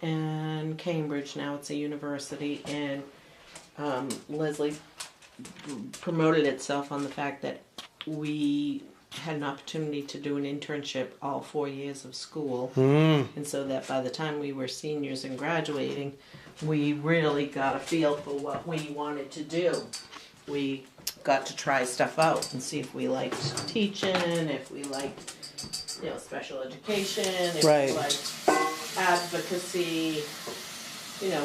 and Cambridge. Now it's a university, and Leslie promoted itself on the fact that we had an opportunity to do an internship all 4 years of school, and so that by the time we were seniors and graduating, we really got a feel for what we wanted to do. We got to try stuff out and see if we liked teaching, if we liked, special education, if we liked advocacy,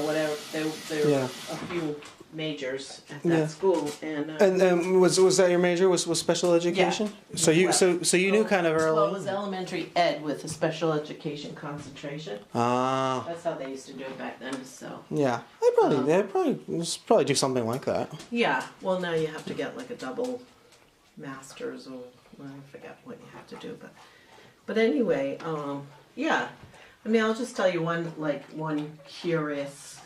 whatever. There were a few majors at that school, and was that your major? Was special education? Yeah. So you knew kind of early. Well, it was elementary ed with a special education concentration. Ah. That's how they used to do it back then. So yeah, they probably do something like that. Yeah. Well, now you have to get like a double master's, or I forget what you have to do, but anyway, yeah. I mean, I'll just tell you one curious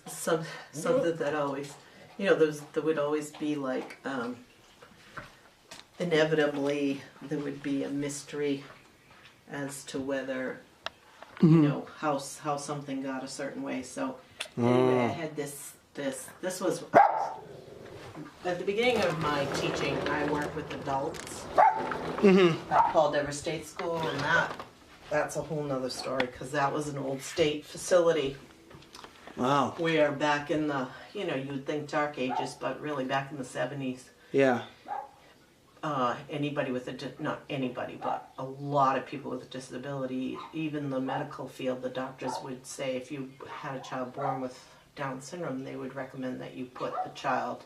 something that always, there would always be like, inevitably there would be a mystery as to whether, how something got a certain way. So anyway, I had this was, at the beginning of my teaching, I worked with adults at Paul Dever State School, and that's a whole nother story, because that was an old state facility. Wow. Where back in the, you'd think dark ages, but really back in the 70s. Yeah. Anybody with not anybody, but a lot of people with a disability, even the medical field, the doctors would say if you had a child born with Down syndrome, they would recommend that you put the child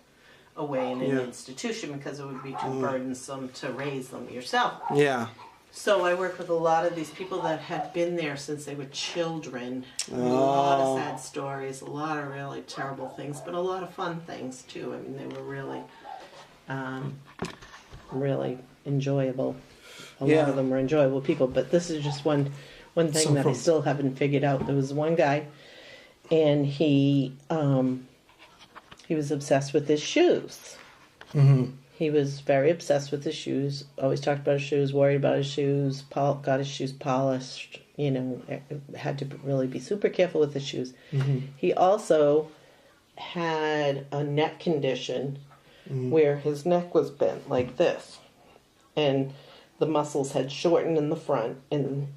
away in an institution because it would be too burdensome to raise them yourself. Yeah. So I worked with a lot of these people that had been there since they were children. A lot of sad stories, a lot of really terrible things, but a lot of fun things too. I mean, they were really, really enjoyable. A lot of them were enjoyable people, but this is just one thing that I still haven't figured out. There was one guy, and he was obsessed with his shoes. Mm-hmm. He was very obsessed with his shoes, always talked about his shoes, worried about his shoes, got his shoes polished, had to really be super careful with his shoes. Mm-hmm. He also had a neck condition where his neck was bent like this, and the muscles had shortened in the front and,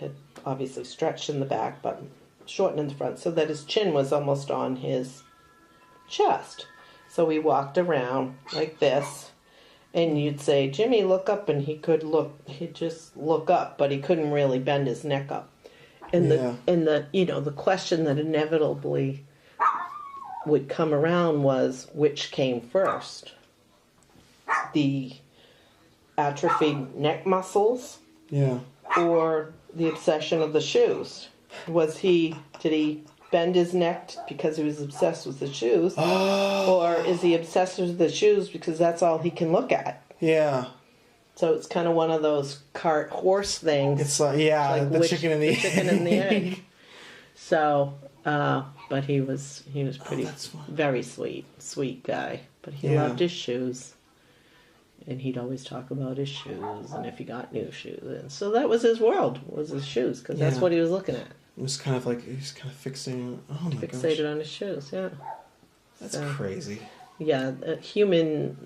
had obviously stretched in the back, but shortened in the front, so that his chin was almost on his chest. So we walked around like this, and you'd say, "Jimmy, look up," and he'd just look up, but he couldn't really bend his neck up. And the question that inevitably would come around was, which came first? The atrophied neck muscles? Yeah. Or the obsession of the shoes? Did he bend his neck because he was obsessed with the shoes, or is he obsessed with the shoes because that's all he can look at? Yeah. So it's kind of one of those cart horse things. It's like the chicken and the egg. Chicken and the egg. So, but he was pretty very sweet guy. But he loved his shoes, and he'd always talk about his shoes and if he got new shoes. And so that was his world, was his shoes, because that's what he was looking at. It was kind of like he was kind of fixating. Oh my gosh. Fixated on his shoes. Yeah. That's crazy. Yeah, human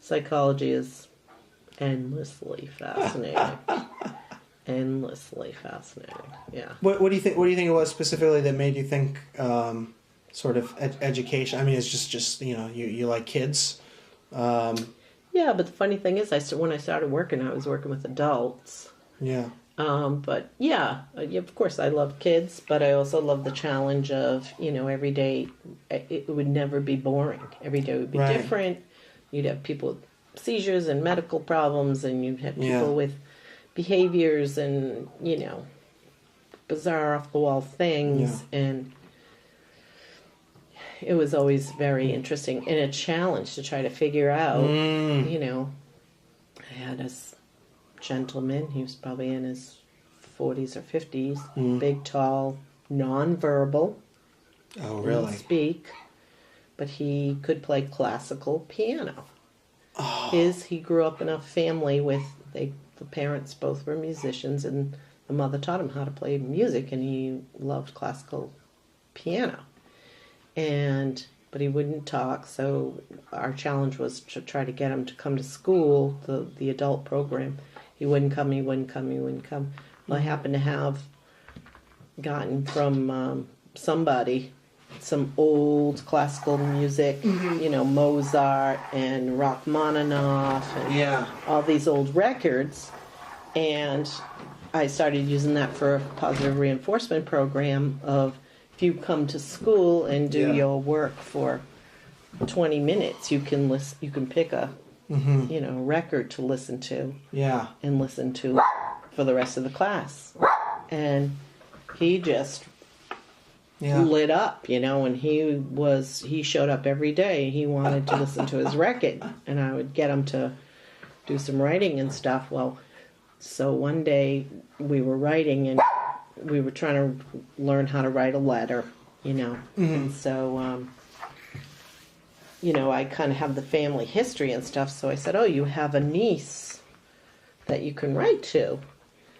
psychology is endlessly fascinating. Endlessly fascinating. Yeah. What do you think? What do you think it was specifically that made you think sort of education? I mean, it's just you like kids. Yeah, but the funny thing is, when I started working, I was working with adults. Yeah. But yeah, of course I love kids, but I also love the challenge of, every day, it would never be boring. Every day would be different. You'd have people with seizures and medical problems, and you'd have people with behaviors and, bizarre off-the-wall things. Yeah. And it was always very interesting and a challenge to try to figure out, I had this gentleman, he was probably in his 40s or 50s, big, tall, non-verbal. Oh, really? Didn't speak, but he could play classical piano. Oh. He grew up in a family with the parents both were musicians, and the mother taught him how to play music, and he loved classical piano. But he wouldn't talk, so our challenge was to try to get him to come to school, the adult program. He wouldn't come. Well, I happened to have gotten from somebody some old classical music, Mozart and Rachmaninoff and all these old records, and I started using that for a positive reinforcement program of, if you come to school and do your work for 20 minutes, you can pick a record to listen to. Yeah. And listen to for the rest of the class. And he just lit up, and he showed up every day. He wanted to listen to his record, and I would get him to do some writing and stuff. Well, so one day we were writing, and we were trying to learn how to write a letter, And so, I kind of have the family history and stuff. So I said, "Oh, you have a niece that you can write to.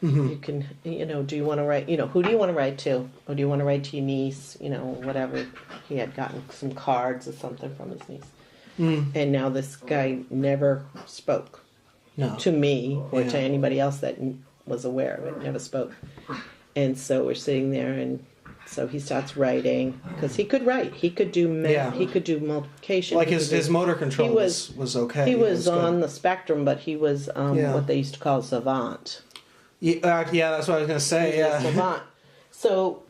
You can, do you want to write, who do you want to write to? Or do you want to write to your niece? Whatever." He had gotten some cards or something from his niece. And now this guy never spoke to me or to anybody else that was aware of it, never spoke. And so we're sitting there, and so he starts writing, because he could write. He could do math. He could do multiplication. Like his motor control was okay. He was on the spectrum, but he was what they used to call savant. Yeah, that's what I was going to say. Yeah, savant. So.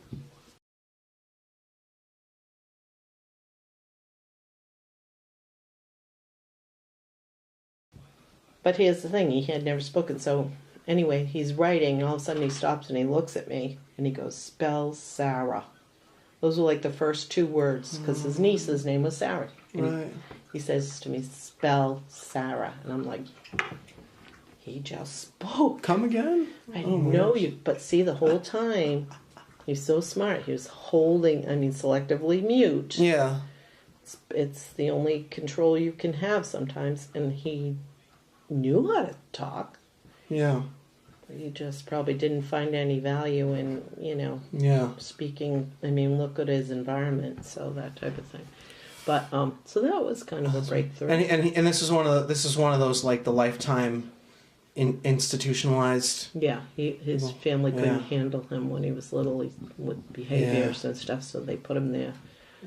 But here's the thing: he had never spoken. So anyway, he's writing, and all of a sudden he stops and he looks at me and he goes, "Spell Sarah." Those were like the first two words, because his niece's name was Sarah. And he says to me, "Spell Sarah," and I'm like, he just spoke. Come again? I know you, but see, the whole time, he's so smart. He was holding, selectively mute. Yeah. It's the only control you can have sometimes, and he knew how to talk. Yeah. He just probably didn't find any value in, speaking. Look at his environment, so that type of thing. But so that was kind of a breakthrough. And this is one of those, like, the lifetime institutionalized. Yeah, his family couldn't handle him when he was little with behaviors and stuff, so they put him there.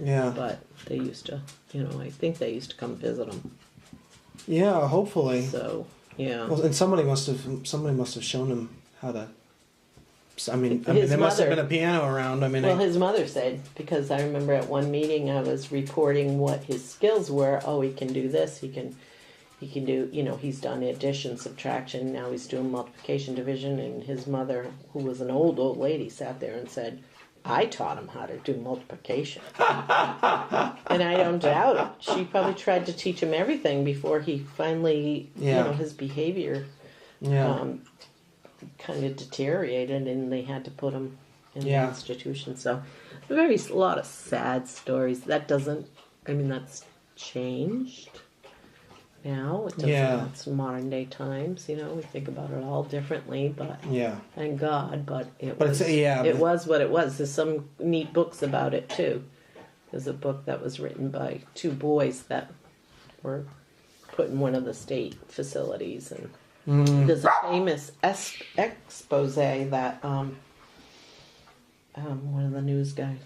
Yeah. But they used to, I think they used to come visit him. Yeah, hopefully. So, yeah. Well, and somebody must have shown him how to. There must have been a piano around. His mother said, because I remember at one meeting I was reporting what his skills were. Oh, he can do this. He can do. He's done addition, subtraction. Now he's doing multiplication, division. And his mother, who was an old lady, sat there and said, "I taught him how to do multiplication." And I don't doubt it. She probably tried to teach him everything before he finally, his behavior kind of deteriorated, and they had to put him in the institution. So, a lot of sad stories. That doesn't, that's changed now. It doesn't, it's modern day times, we think about it all differently, but thank God, it was what it was. There's some neat books about it too. There's a book that was written by two boys that were put in one of the state facilities, and there's a famous expose that one of the news guys,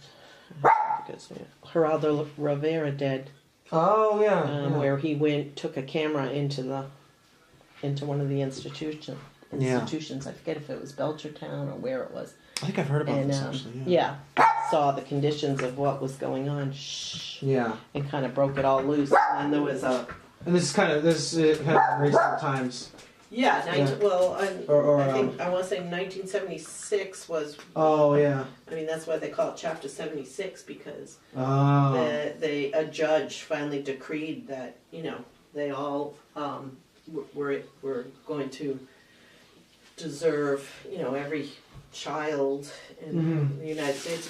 Geraldo Rivera did. Oh yeah, where he took a camera into one of the institutions. I forget if it was Belchertown or where it was. I think I've heard about this actually. Yeah, saw the conditions of what was going on. And kind of broke it all loose. And there was a. And this is kind of recent times. Yeah, I think I want to say 1976 was. Oh yeah. That's why they call it Chapter 76, because a judge finally decreed that they all were going to deserve every child in the United States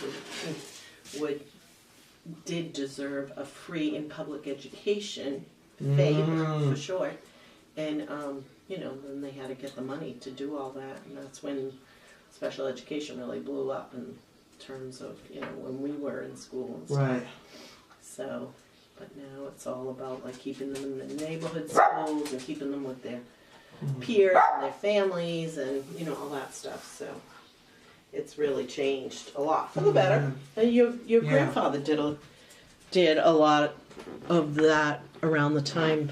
did deserve a free and public education, FAPE for short, and then they had to get the money to do all that, and that's when special education really blew up in terms of, when we were in school and stuff. Right. So, but now it's all about like keeping them in the neighborhood schools and keeping them with their peers and their families and, all that stuff. So it's really changed a lot for the better. And your grandfather did a lot of that around the time